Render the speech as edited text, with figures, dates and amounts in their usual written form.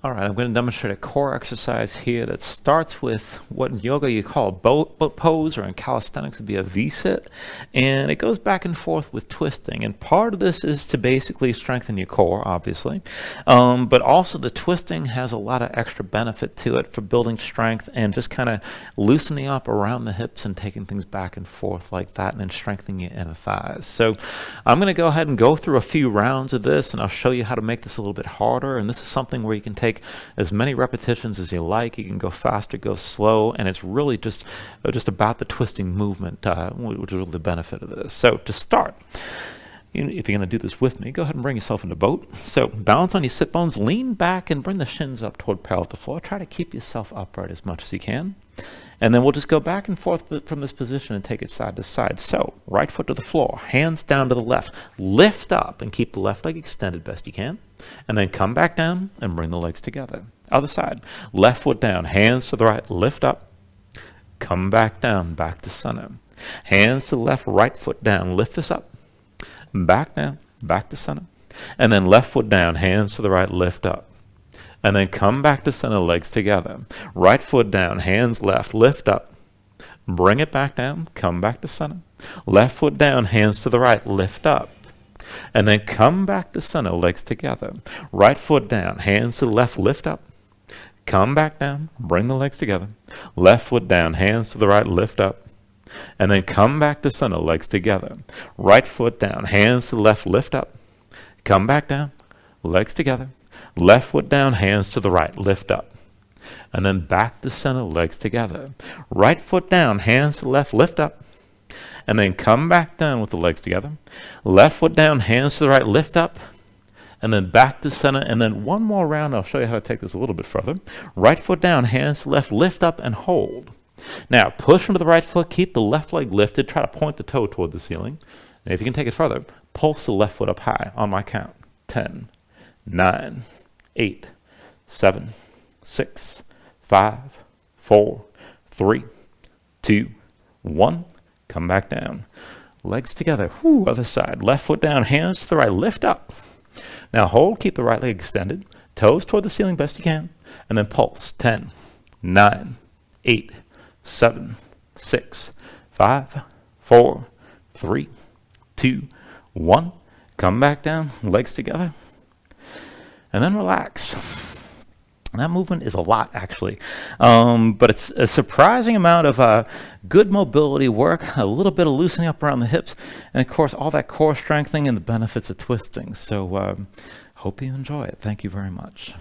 All right, I'm going to demonstrate a core exercise here that starts with what in yoga you call a boat pose, or in calisthenics would be a V-sit, and it goes back and forth with twisting. And part of this is to basically strengthen your core, obviously, but also the twisting has a lot of extra benefit to it for building strength and just kind of loosening up around the hips and taking things back and forth like that, and then strengthening your inner thighs. So I'm going to go ahead and go through a few rounds of this, and I'll show you how to make this a little bit harder. And this is something where you can take as many repetitions as you like. You can go faster, go slow, and it's really just about the twisting movement, which is really the benefit of this. So to start, if you're going to do this with me, go ahead and bring yourself into boat. So balance on your sit bones, lean back, and bring the shins up toward parallel with the floor. Try to keep yourself upright as much as you can. And then we'll just go back and forth from this position and take it side to side. So right foot to the floor, hands down to the left. Lift up and keep the left leg extended best you can. And then come back down and bring the legs together. Other side, left foot down, hands to the right, lift up. Come back down, back to center. Hands to the left, right foot down, lift this up. Back down, back to center. And then left foot down, hands to the right, lift up. And then come back to center, legs together. Right foot down, hands left, lift up. Bring it back down, come back to center. Left foot down, hands to the right, lift up. And then come back to center, legs together. Right foot down, hands to the left, lift up. Come back down, bring the legs together. Left foot down, hands to the right, lift up. And then come back to center, legs together. Right foot down, hands to the left, lift up. Come back down, legs together. Left foot down, hands to the right, lift up. And then back to center, legs together. Right foot down, hands to the left, lift up. And then come back down with the legs together. Left foot down, hands to the right, lift up. And then back to center. And then one more round. I'll show you how to take this a little bit further. Right foot down, hands to the left, lift up and hold. Now push into the right foot. Keep the left leg lifted. Try to point the toe toward the ceiling. And if you can take it further, pulse the left foot up high on my count. 10, 9, 8, 7, 6, 5, 4, 3, 2, 1. Come back down. Legs together. Whew, other side. Left foot down, hands to the right, lift up. Now hold, keep the right leg extended. Toes toward the ceiling best you can. And then pulse. 10, 9, 8, 7, 6, 5, 4, 3, 2, 1. Come back down, legs together. And then relax. That movement is a lot, actually, but it's a surprising amount of good mobility work, a little bit of loosening up around the hips, and of course all that core strengthening and the benefits of twisting. So hope you enjoy it. Thank you very much.